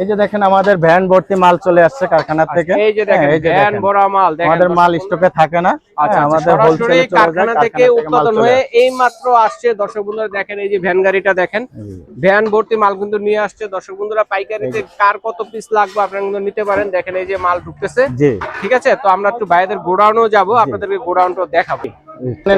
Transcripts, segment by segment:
এই যে দেখেন আমাদের ভ্যান ভর্তি মাল চলে আসছে কারখানা থেকে। এই যে দেখেন ভ্যান ভরা মাল, দেখেন আমাদের মাল স্টকে থাকে না। আমাদের হোলসেলে কারখানা থেকে উৎপাদন হয়ে এই মাত্র আসছে। দর্শক বন্ধুরা দেখেন এই যে ভ্যান গাড়িটা দেখেন, ভ্যান ভর্তি মাল কিন্তু নিয়ে আসছে। দর্শক বন্ধুরা পাইকারিতে কার কত পিস লাগবে আপনারা কিন্তু নিতে পারেন। দেখেন এই যে মাল ঢুকতেছে, ঠিক আছে। তো আমরা একটু ভাইদের গোডাউনেও যাব, আপনাদেরকে গোডাউনটাও দেখাবো।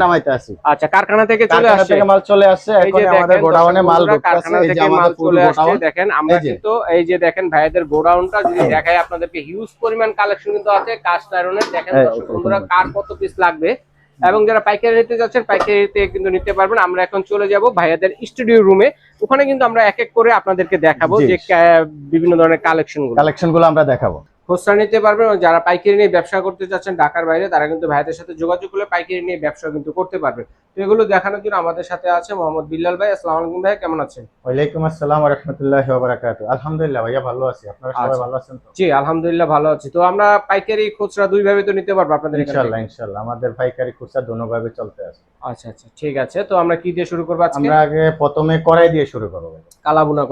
নামাইতে আসি। আচ্ছা, কারখানা থেকে চলে আসছে, মাল চলে আসছে, এখন আমাদের গোডাউনে মাল ঢুকতেছে। এই যে আমাদের চলে আসছে দেখেন। আমরা কিন্তু এই যে দেখেন ভাইদের গোডাউনটা যদি দেখাই আপনাদেরকে, হিউজ পরিমাণ কালেকশন কিন্তু আছে কাস্ট আয়রনের। দেখেন দর্শক বন্ধুরা কার কত পিস লাগবে এবং যারা পাইকারি নিতে যাচ্ছেন পাইকারিতে কিন্তু নিতে পারবেন। আমরা এখন চলে যাব ভাইয়াদের স্টুডিও রুমে, ওখানে কিন্তু আমরা এক এক করে আপনাদেরকে দেখাবো যে বিভিন্ন ধরনের কালেকশনগুলো আমরা দেখাবো। খুচরা নিতে পারবেন, যারা পাইকারি নিয়ে ব্যবসা করতে চাচ্ছেন ঢাকার বাইরে তারা কিন্তু ভাইদের সাথে যোগাযোগ করলে পাইকারি নিয়ে ব্যবসা কিন্তু করতে পারবেন। তো এগুলো দেখানোর জন্য আমাদের সাথে আছে মোহাম্মদ বিল্লাল ভাই। আসসালামু আলাইকুম ভাই, কেমন আছেন? ওয়ালাইকুম আসসালাম ওয়া রাহমাতুল্লাহি ওয়া বারাকাতুহু। আলহামদুলিল্লাহ ভাইয়া ভালো আছি, আপনারা সবাই ভালো আছেন তো? জি আলহামদুলিল্লাহ ভালো আছি। তো আমরা পাইকারি খুচরা দুই ভাবে তো নিতে পারবো আপনাদের এখানে? ইনশাআল্লাহ ইনশাআল্লাহ আমাদের পাইকারি খুচরা দুটোভাবে চলতে আছে। আচ্ছা আচ্ছা ঠিক আছে। তো আমরা কি দিয়ে শুরু করব আজকে? আমরা আগে প্রথমে কড়াই দিয়ে শুরু করব। কালাভুনা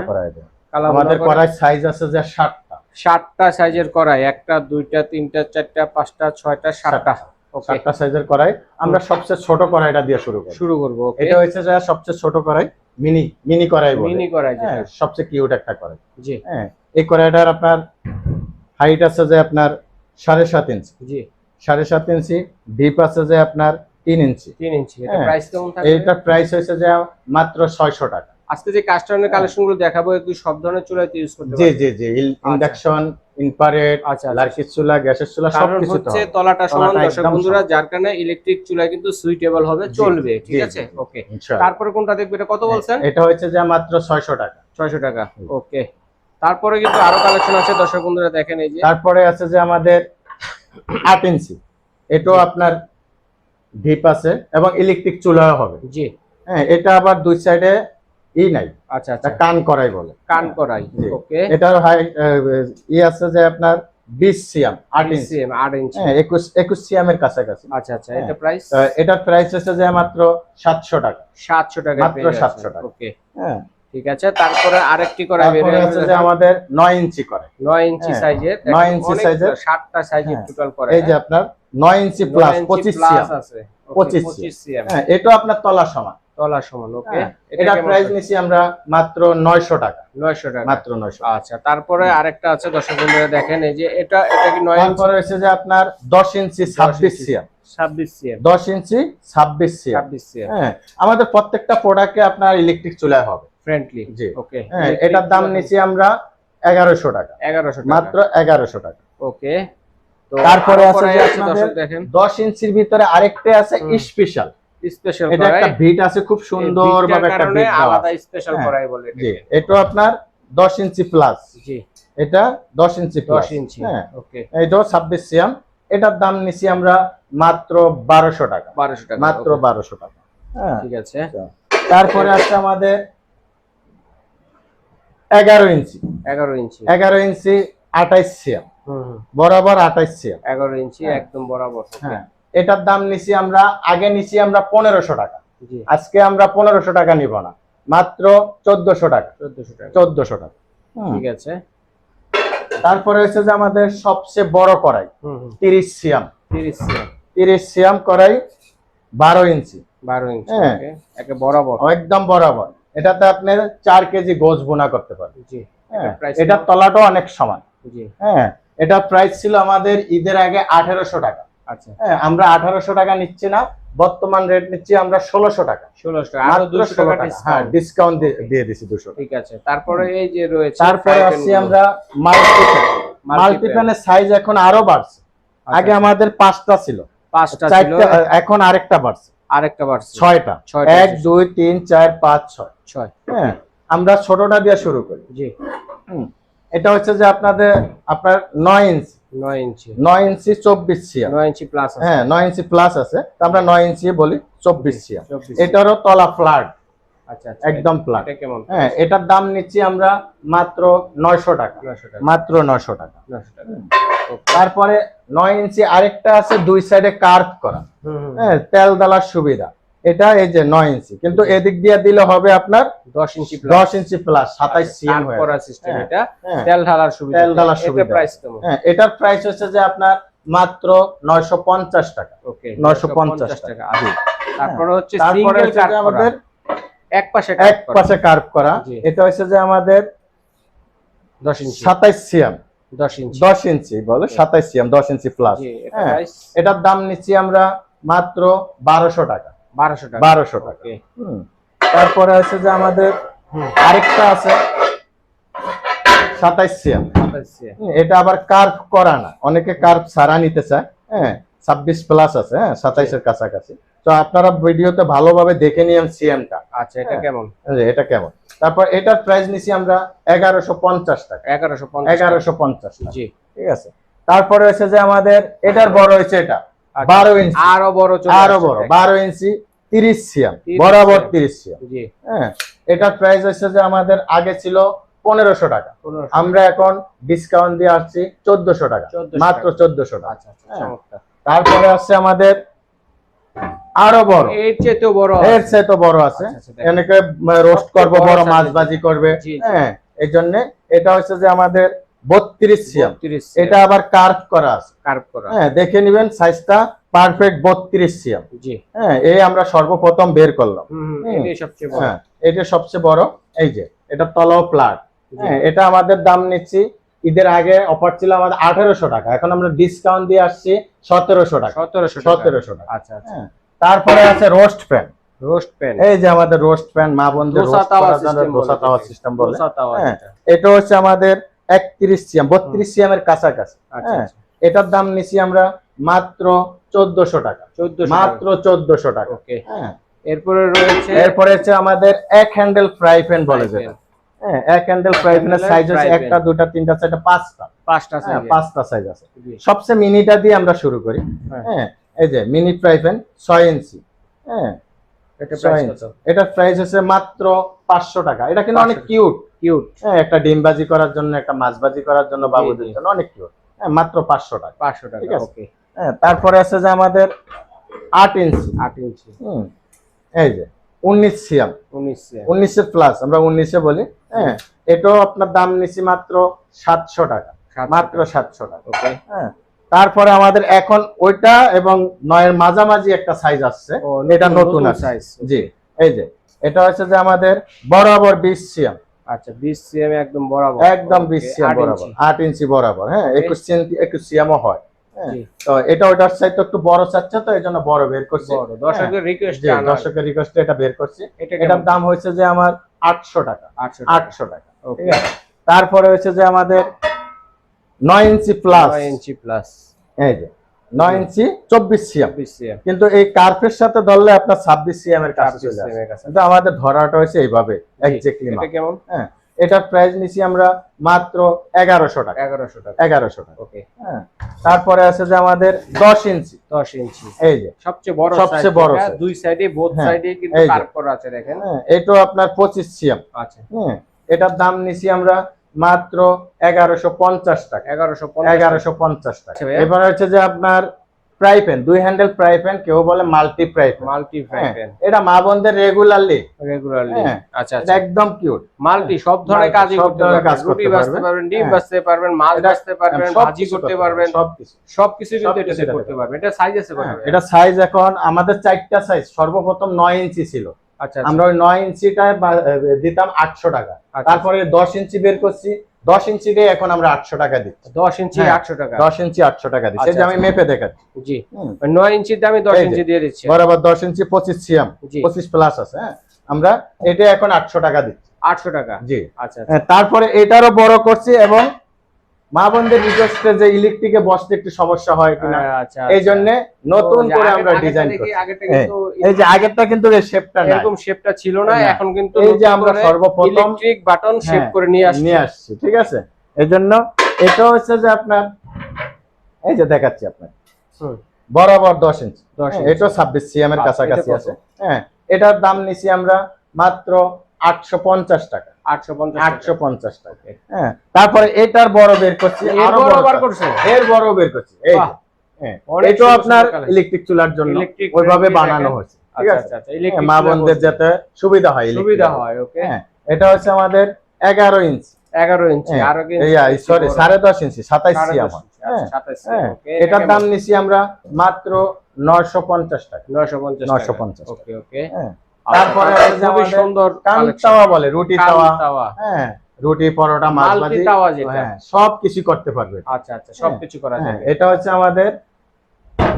কড়াই দিয়ে। আমাদের কড়াই সাইজ আছে যে 60টা সাইজের কড়াই, একটা দুইটা তিনটা চারটা পাঁচটা ছয়টা সাতটা। ওকে, 7টা সাইজের কড়াই। আমরা সবচেয়ে ছোট কড়াইটা দিয়ে শুরু করব। এটা হচ্ছে যে সবচেয়ে ছোট কড়াই, মিনি কড়াই বলে। মিনি কড়াই, হ্যাঁ, সবচেয়ে কিউট একটা কড়াই। জি হ্যাঁ, এই কড়াইটার আপনার হাইট আছে যে আপনার 7.5 ইঞ্চি। জি 7.5 ইঞ্চি। ডিপ আছে যে আপনার 3 ইঞ্চি। 3 ইঞ্চি। এটা প্রাইস কেমন থাকবে? এটা প্রাইস হইছে যে মাত্র 600 টাকা। আজকে যে কাস্টমারের কালেকশনগুলো দেখাবো একটু সব ধরনের চুলাতে ইউজ করতে পারবেন। জি জি জি, ইন্ডাকশন, ইনফ্রারেড, লার্কিস চুলা, গ্যাসের চুলা সবকিছু হচ্ছে। তলাটা সমান দর্শক বন্ধুরা, যার কারণে ইলেকট্রিক চুলা কিন্তু সুইটেবল হবে, চলবে, ঠিক আছে। ওকে, তারপরে কোনটা দেখবে? এটা কত বলছেন? এটা হচ্ছে যে মাত্র 600 টাকা। 600 টাকা। ওকে, তারপরে কিন্তু আরো কালেকশন আছে দর্শক বন্ধুরা দেখেন এই যে। তারপরে আছে যে আমাদের 8 ইঞ্চি। এটাও আপনার ডিপ আছে এবং ইলেকট্রিক চুলাও হবে। জি হ্যাঁ, এটা আবার দুই সাইডে নাই। আচ্ছা আচ্ছা, কান কড়াই বলে। কান কড়াই। ওকে, এটার হাই আছে যে আপনার 20 সিএম, 8 ইঞ্চি। 8 ইঞ্চি, 21 সিএম এর কাছাকাছি। আচ্ছা আচ্ছা, এটা প্রাইস? এটার প্রাইস হচ্ছে যে মাত্র 700 টাকা। 700 টাকা, মাত্র 700 টাকা। ওকে, হ্যাঁ ঠিক আছে। তারপরে আরেকটি কড়াই বের হয়েছে যে আমাদের 9 ইঞ্চি কড়াই। 9 ইঞ্চি সাইজের। 9 ইঞ্চি সাইজের 7টা সাইজের টোটাল কড়াই। এই যে আপনার 9 ইঞ্চি প্লাস 25 সিএম আছে। 25 সিএম। হ্যাঁ, এটা আপনার তলা সমান। ওকে, এটা প্রাইস নিছি আমরা মাত্র 900 টাকা। 900 টাকা, মাত্র 900। আচ্ছা, তারপরে আরেকটা আছে দর্শক বন্ধুরা দেখেন এই যে এটা কি 9 ইঞ্চি? তারপরে হচ্ছে যে আপনার 10 ইঞ্চি 26 সিএম। 26 সিএম। 10 ইঞ্চি 26 সিএম। 26 সিএম। হ্যাঁ, আমাদের প্রত্যেকটা প্রোডাক্টে আপনার ইলেকট্রিক চুলা হবে ফ্রেন্ডলি। জি ওকে, হ্যাঁ, এটার দাম নিছি আমরা 1100 টাকা। 1100 টাকা, মাত্র 1100 টাকা। ওকে, তো তারপরে আছে যে আপনাদের দেখেন 10 ইঞ্চির ভিতরে আরেকটা আছে স্পেশাল। এটা একটা বিট আছে, খুব সুন্দর ভাবে একটা বিট আলাদা স্পেশাল করাই বলে। জি, এটা আপনার 10 ইঞ্চি প্লাস। জি, এটা 10 ইঞ্চি প্লাস। 10 ইঞ্চি। হ্যাঁ, ওকে, এইটাও 26 সিএম। এটার দাম নিছি আমরা মাত্র 1200 টাকা। 1200 টাকা, মাত্র 1200 টাকা। হ্যাঁ, ঠিক আছে। তারপরে আছে আমাদের 11 ইঞ্চি। 11 ইঞ্চি 28 সিএম। বরাবর 28 সিএম। 11 ইঞ্চি একদম বরাবর। হ্যাঁ, এটার দাম নিছি আমরা 1500 টাকা। আজকে আমরা 1500 টাকা নিব না, মাত্র 1400 টাকা। 1400 টাকা। ঠিক আছে। তারপরে হচ্ছে যে আমাদের সবচেয়ে বড় কড়াই 30 সিএম। 30 সিএম কড়াই 12 ইঞ্চি। 12 ইঞ্চি। ওকে, একে বরাবর, একদম বরাবর। এটাতে আপনি 4 কেজি গোশ বোনা করতে পারবেন। জি, এটা তলাটাও অনেক সমান। জি হ্যাঁ, এটা প্রাইস ছিল আমাদের ঈদের আগে 1800 টাকা। আচ্ছা হ্যাঁ, আমরা 1800 টাকা নিচ্ছি না, বর্তমান রেট নিচ্ছি আমরা 1600 টাকা। 1600 টাকা, আরো 200 টাকা ডিসকাউন্ট দিয়ে দিছি 200 টাকা। ঠিক আছে। তারপরে এই যে রয়েছে, তারপরে আসছি আমরা মাল্টিপ্যানের সাইজ এখন আরো বাড়ছে। আগে আমাদের 5টা ছিল, 5টা ছিল, এখন আরেকটা বাড়ছে। 6টা। 1 2 3 4 5 6। হ্যাঁ, আমরা ছোটটা দিয়ে শুরু করি। জি, এটা হচ্ছে যে আপনার 9 ইঞ্চি। 9 ইঞ্চি 24 সিএম। 9 ইঞ্চি প্লাস আছে। হ্যাঁ, 9 ইঞ্চি প্লাস আছে, তো আমরা 9 ইঞ্চি বলি, 24 সিএম। এটারও তলা ফ্ল্যাট। আচ্ছা, একদম ফ্ল্যাট। এটা কেমন? হ্যাঁ, এটার দাম নিচ্ছি আমরা মাত্র 900 টাকা। মাত্র 900 টাকা। তারপরে 9 ইঞ্চি আরেকটা আছে, দুই সাইডে কার্ভ করা। হ্যাঁ, তেল দালার সুবিধা। এটা এই যে 9 ইঞ্চি, কিন্তু এদিক দিয়ে দিলে হবে আপনার 10 ইঞ্চি 10 ইঞ্চি প্লাস 27 সিএম হয়ে করা সিস্টেম। হ্যাঁ, এটা হ্যাঁ। তেল ঢালার সুবিধা, তেল ঢালার সুবিধা। প্রাইস কেমন? হ্যাঁ, এটার প্রাইস হচ্ছে যে আপনার মাত্র 950 টাকা। ওকে, 950 টাকা। জি। তারপরে হচ্ছে তারপরে সিঙ্গেল হচ্ছে কাট যে আমাদের আমাদের এক পাশে কার্ভ করা, জি। এটা হচ্ছে যে আমাদের 10 ইঞ্চি 27 সিএম 10 ইঞ্চি 10 ইঞ্চি বলে 27 সিএম 10 ইঞ্চি প্লাস। জি, এটা হ্যাঁ, প্রাইস এটার দাম নিচ্ছি আমরা মাত্র 1200 টাকা। 1200 টাকা। 1200 টাকা। ওকে। তারপরে হচ্ছে যে আমাদের আরেকটা আছে 27 সিএম। এটা আবার কার্ভ করা না, অনেকে কার্ভ ছাড়া নিতে চায়। হ্যাঁ, 26 প্লাস আছে, হ্যাঁ 27 এর কাছাকাছি। তো আপনারা ভিডিওতে ভালোভাবে দেখে নিন সিএমটা। আচ্ছা, এটা কেমন? এটা কেমন? তারপর এটার প্রাইস নিছি আমরা 1150 টাকা। 1150 টাকা। জি, ঠিক আছে। তারপরে হচ্ছে যে আমাদের এটার বড় হচ্ছে এটা 12 ইঞ্চি, আরো বড়, আরো বড় 12 ইঞ্চি 30 সিএম, বরাবর 30 সিএম। জি, হ্যাঁ, এটার প্রাইস হচ্ছে যে আমাদের আগে ছিল 1500 টাকা, আমরা এখন ডিসকাউন্ট দিয়ে আসছি 1400 টাকা, মাত্র 1400 টাকা। আচ্ছা আচ্ছা, চমৎকার। তারপরে আছে আমাদের আরো বড়, এর চেয়েও বড়, এর চেয়ে বড় আছে। এনেকে রোস্ট করব, বড় মাছ ভাজি করবে। হ্যাঁ, এই জন্য এটা হচ্ছে যে আমাদের 32 সিএম। এটা আবার কার্ভ করা আছে, কার্ভ করা। হ্যাঁ, দেখে নেবেন সাইজটা পারফেক্ট 32 সিএম। জি, হ্যাঁ, এই আমরা সর্বপ্রথম বের করলাম। এটাই সবচেয়ে বড়। হ্যাঁ, এটা সবচেয়ে বড়। এই যে এটা তলাও প্লাট। হ্যাঁ, এটা আমাদের দাম নিচ্ছি, ঈদের আগে অফার ছিল আমাদের 1800 টাকা, এখন আমরা ডিসকাউন্ট দিয়ে আসছি 1700 টাকা। 1700 টাকা। আচ্ছা আচ্ছা। তারপরে আছে রোস্ট প্যান। রোস্ট প্যান, এই যে আমাদের রোস্ট প্যান, মা বোনদের রোস্ট করার জন্য দোসা তাওয়া সিস্টেম বলে। হ্যাঁ, এটা হচ্ছে আমাদের 31 সিএম 32 সিএম এর কাছাকাছি। হ্যাঁ, এটার দাম নিছি আমরা মাত্র 1400 টাকা। মাত্র 1400 টাকা। ওকে। হ্যাঁ, এরপরে হচ্ছে আমাদের এক হ্যান্ডেল ফ্রাই প্যান বলে যেটা। হ্যাঁ, এক হ্যান্ডেল ফ্রাই প্যানের সাইজ হচ্ছে একটা, দুটা, তিনটা, চারটা, পাঁচটা সাইজ আছে। সবচেয়ে মিনিটা দিয়ে আমরা শুরু করি। হ্যাঁ, এই যে মিনি ফ্রাই প্যান 6 ইঞ্চি। হ্যাঁ, এটা প্রাইস হচ্ছে মাত্র 500 টাকা। এটা কিন্তু অনেক কিউট। হ্যাঁ, একটা ডিম ভাজি করার জন্য, একটা মাছ ভাজি করার জন্য, বাবুদের জন্য অনেক কিউট। হ্যাঁ, মাত্র 500 টাকা। 500 টাকা। ঠিক আছে। ওকে। হ্যাঁ, তারপরে আছে যে আমাদের 8 ইঞ্চি। এই যে 19 সিএম 19 এর প্লাস, আমরা 19 এ বলি। হ্যাঁ, এটাও আপনার দাম নিছি মাত্র 700 টাকা। মাত্র 700 টাকা। ওকে। হ্যাঁ, তারপরে আমাদের এখন ওইটা এবং 9 এর মাঝামাঝি একটা সাইজ আসছে, এটা নতুন সাইজ। জি, এই যে এটা হচ্ছে যে আমাদের বরাবর 20 সিএম। আচ্ছা, 20 সিএম একদম বরাবর, একদম 20 সিএম বরাবর, 8 ইঞ্চি বরাবর। হ্যাঁ, 21 সিএমও হয়। তো এটা ওটার চাইতে একটু বড় চাচ্ছে, তো এই জন্য বড় বের করছি। দর্শকের রিকোয়েস্টে এটা বের করছি। এটার দাম হচ্ছে যে আমার 800 টাকা। 800 টাকা। ঠিক আছে। তারপরে হচ্ছে যে আমাদের 9 ইঞ্চি প্লাস। এই যে 9 ইঞ্চি 24 সিএম, কিন্তু এই কার্ভের সাথে ধরলে আপনার 26 সিএম এর কাছে চলে আসে। কিন্তু আমাদের ধরাটা হচ্ছে এইভাবে এক্স্যাক্টলি। এটা কেমন? হ্যাঁ, এটার প্রাইস নিছি আমরা মাত্র 1100 টাকা। 1100 টাকা। ওকে। হ্যাঁ, তারপরে আছে যে আমাদের 10 ইঞ্চি। এই যে সবচেয়ে বড় সাইজ, দুই সাইডে বোথ সাইডে কিন্তু কার্ভ করা আছে, দেখেন। হ্যাঁ, এটাও আপনার 25 সিএম। আচ্ছা। হ্যাঁ, এটার দাম নিছি আমরা মাত্র 1150 টাকা। 1150 টাকা। এবার হচ্ছে যে আপনার ফ্রাই প্যান, দুই হ্যান্ডেল ফ্রাই প্যান, কেউ বলে মাল্টি ফ্রাই প্যান। এটা মা বোনদের রেগুলারলি। আচ্ছা, এটা একদম কিউট। মাল্টি, সব ধরনের কাজ করতে পারবেন, রুটি ভাজতে পারবেন, ডিম ভাজতে পারবেন, মাছ ভাজতে পারবেন, ভাজি করতে পারবেন, সবকিছু কিন্তু এটাতে করতে পারবেন। এটা সাইজ আছে কত? এটা সাইজ এখন আমাদের 4টা সাইজ। সর্বপ্রথম 9 ইঞ্চি ছিল। আচ্ছা, আমরা ওই 9 ইঞ্চিটা দিতাম 800 টাকা। তারপরে 10 ইঞ্চি বের করছি, 10 ইঞ্চি দিয়ে এখন আমরা 800 টাকা দিচ্ছি। 10 ইঞ্চি 800 টাকা। 10 ইঞ্চি 800 টাকা দিচ্ছি। এই যে আমি মেপে দেখাচ্ছি। জি, 9 ইঞ্চির দামে 10 ইঞ্চি দিয়ে দিচ্ছি। বরাবর 10 ইঞ্চি 25 সিএম, 25 প্লাস আছে। হ্যাঁ, আমরা এটা এখন 800 টাকা দিচ্ছি। 800 টাকা। জি। আচ্ছা। তারপরে এটারও বড় করছি, এবং মা বোনদের রিকোয়েস্টে যে ইলেকট্রিকে বসতে একটু সমস্যা হয় কিনা, এই জন্য নতুন করে আমরা ডিজাইন করছি। এই যে আগেরটা কিন্তু এই শেপটা না, এরকম শেপটা ছিল না, এখন কিন্তু এই যে আমরা সর্বপ্রথম ইলেকট্রিক বাটন শেপ করে নিয়ে আসছি। ঠিক আছে। এজন্য এটা হচ্ছে যে আপনার, এই যে দেখাচ্ছি আপনার, বরাবর 10 ইঞ্চি। এটা 26 সিএম এর কাছাকাছি আছে। হ্যাঁ, এটার দাম নিছি আমরা মাত্র 850 টাকা। 850 টাকা। হ্যাঁ, তারপরে এটার বড় বের করছি, আরো বড় করছে, এর বড় বের করছি। এই যে, হ্যাঁ, এটা আপনার ইলেকট্রিক চুলার জন্য ওইভাবে বানানো হয়েছে। ঠিক আছে, আচ্ছা ইলেকট্রিক মা বোনদের যাতে সুবিধা হয়, সুবিধা হয়। ওকে, এটা হচ্ছে আমাদের 11 ইঞ্চি। 11 ইঞ্চি, আর সরি 10.5 ইঞ্চি, 27 সিএম। 27 সিএম। ওকে, এটার দাম নিছি আমরা মাত্র 950 টাকা। 950 টাকা। ওকে ওকে। তারপরে আছে যে খুবই আমাদের সুন্দর কান তাওয়া বলে, রুটি তাওয়া। তাওয়া, রুটি, পরোটা, মাছ ভাজি, তাওয়া যেটা, সবকিছু করতে পারবে। আচ্ছা সবকিছু করা যাবে। এটা হচ্ছে আমাদের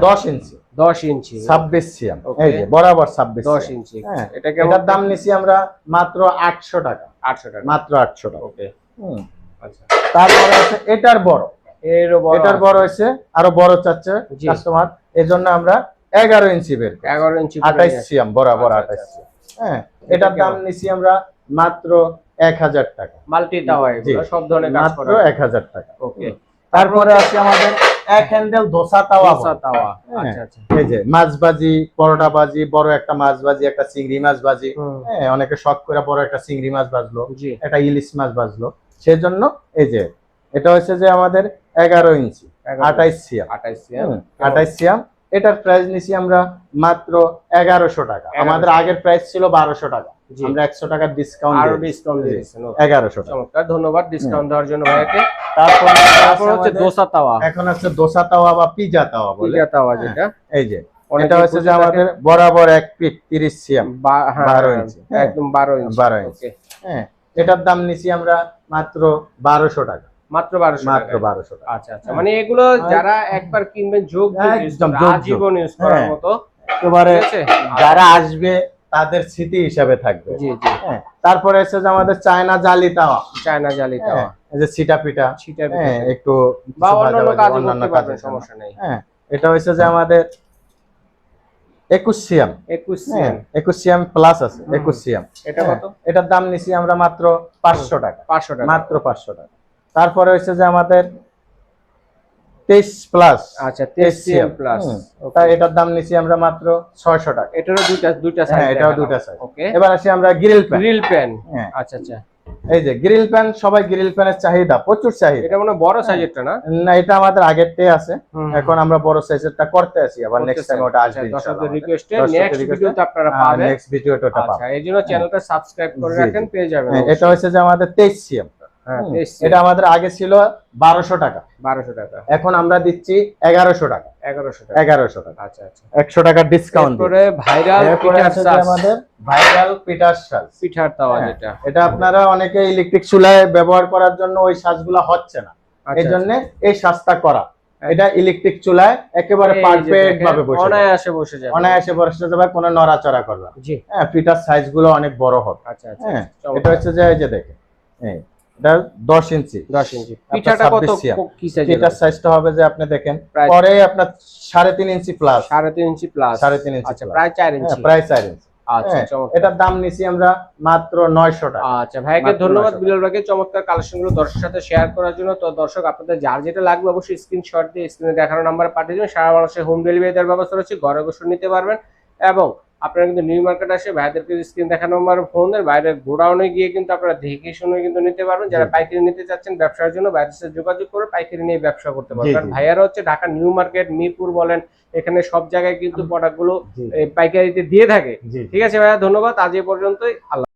10 ইঞ্চি। 10 ইঞ্চি, 26 সিএম। এই যে বরাবর 26 10 ইঞ্চি। এটার দাম নিছি আমরা মাত্র 800 টাকা। 800 টাকা, মাত্র 800 টাকা। ওকে, আচ্ছা। তারপরে আছে এটার বড়, এটার বড় হচ্ছে আরো বড় চাচ্ছে কাস্টমার, এজন্য আমরা 11 ইঞ্চি বের করি। 11 ইঞ্চি, 28 সিএম, বরাবর 28 সিএম। এটার দাম নিছি আমরা মাত্র 1000 টাকা। মাল্টি তাওয়া, এগুলো সব ধরনের কাজ করা, মাত্র 1000 টাকা। ওকে। তারপরে আছে আমাদের এক হ্যান্ডেল দোসা তাওয়া। আচ্ছা। এই যে মাছ ভাজি, পরোটা ভাজি, বড় একটা মাছ ভাজি, একটা চিংড়ি মাছ ভাজি, অনেকে শখ করে বড় একটা চিংড়ি মাছ ভাজলো, একটা ইলিশ মাছ ভাজলো, সেজন্য এই যে এটা হচ্ছে যে আমাদের 11 ইঞ্চি, 28 সিএম। 28 সিএম। এটার প্রাইস নিছি আমরা মাত্র 1100 টাকা। আমাদের আগের প্রাইস ছিল 1200 টাকা, আমরা 100 টাকার ডিসকাউন্ট দিয়েছেন। 1100 টাকা। চমৎকার, ধন্যবাদ ডিসকাউন্ট দেওয়ার জন্য ভাইকে। তারপর হচ্ছে দোসা তাওয়া। এখন আছে দোসা তাওয়া বা পিজা তাওয়া বলে। পিজা তাওয়া যেটা, এই যে এটা হচ্ছে যে আমাদের বরাবর এক পিট 30 সিএম, 12 ইঞ্চি, একদম 12 ইঞ্চি। 12 ইঞ্চি। এটার দাম নিছি আমরা মাত্র 1200 টাকা। মাত্র 1200 টাকা। আচ্ছা। মানে এগুলো যারা একবার কিনবেন যোগ আজীবন ইউজ করার মতো, একেবারে যারা আসবে তাদের স্মৃতি হিসাবে থাকবে। তারপরে এসে যে আমাদের চায়না জালি তাওয়া। এই যে ছিটা পিঠা, একটু বা অন্যান্য কাজে সমস্যা নেই। এটা হচ্ছে যে আমাদের 21 সিএম। 21 সিএম প্লাস আছে, 21 সিএম। এটা কত? এটার দাম নিছি আমরা মাত্র 500 টাকা। 500 টাকা, মাত্র 500 টাকা। তারপরে হচ্ছে যে আমাদের 23 প্লাস। আচ্ছা, 23 সিএম প্লাস। তাই এটার দাম নিছি আমরা মাত্র 600 টাকা। এটারও দুইটা সাইজ। এটাও দুইটা সাইজ। ওকে, এবার আসি আমরা গ্রিল প্যান। আচ্ছা। এই যে গ্রিল প্যান, সবাই গ্রিল প্যানের চাহিদা, প্রচুর চাহিদা। এটা মানে বড় সাইজেরটা না? না, এটা আমাদের আগেরটাই আছে, এখন আমরা বড় সাইজেরটা করতে আছি, আবার নেক্সট টাইম ওটা আসবে ইনশাআল্লাহ। দর্শকদের রিকোয়েস্টে নেক্সট ভিডিওতে আপনারা পাবেন। নেক্সট ভিডিওতে ওটা পাবেন। আচ্ছা, এইজন্য চ্যানেলটা সাবস্ক্রাইব করে রাখেন, পেয়ে যাবেন। এটা হচ্ছে যে আমাদের 23 সিএম। এটা আমাদের আগে ছিল 1200 টাকা। এখন আমরা দিচ্ছি 1100 টাকা। 1100 টাকা। আচ্ছা। 100 টাকা ডিসকাউন্ট করে ভাইরাল আমাদের ভাইরাল পিঠার তাওয়া যেটা, এটা আপনারা অনেকে ইলেকট্রিক চুলায় ব্যবহার করার জন্য ওই সাজগুলো হচ্ছে না, এই জন্য এই সাজটা করা। এটা ইলেকট্রিক চুলায় একেবারে পারফেক্ট ভাবে অনায়াসে বসে যাবে, কোনো নড়াচড়া করবে। পিঠার সাইজ গুলো অনেক বড় হবে। আচ্ছা। এটা হচ্ছে যে এই যে দেখেন, এটা 10 ইঞ্চি। পিঠাটা কত কি সাইজ? পিঠার সাইজটা হবে যে আপনি দেখেন, পরে আপনার 3.5 ইঞ্চি প্লাস। 3.5 ইঞ্চি আচ্ছা, প্রায় 4 ইঞ্চি। আচ্ছা, এটার দাম নিছি আমরা মাত্র 900 টাকা। আচ্ছা, ভাইকে ধন্যবাদ, বিলাল ভাইকে চমৎকার কালেকশনগুলো দর্শকের সাথে শেয়ার করার জন্য। তো দর্শক, আপনাদের যার যেটা লাগবে অবশ্যই স্ক্রিনশট দিয়ে স্ক্রিনে দেখানো নাম্বারে পাঠিয়ে দিন। সারা বাংলাদেশে হোম ডেলিভারি দেওয়ার ব্যবস্থা রয়েছে, ঘরে বসে নিতে পারবেন। এবং আপনারা কিন্তু নিউ মার্কেট আসে ভাইদেরকে স্ক্রিন দেখানো নাম্বার ফোন দেন, বাইরে গোডাউনে গিয়ে কিন্তু আপনারা দেখে শুনে কিন্তু নিতে পারবেন। যারা পাইকারি নিতে চাচ্ছেন ব্যবসার জন্য, ভাইদের সাথে যোগাযোগ করে পাইকারি নিয়ে ব্যবসা করতে পারবেন। কারণ ভাইয়ারা হচ্ছে ঢাকা নিউ মার্কেট, মিরপুর বলেন, এখানে সব জায়গায় কিন্তু প্রোডাক্টগুলো পাইকারিতে দিয়ে থাকে। ঠিক আছে ভাইয়া, ধন্যবাদ। আজ এই পর্যন্তই। আল্লাহ।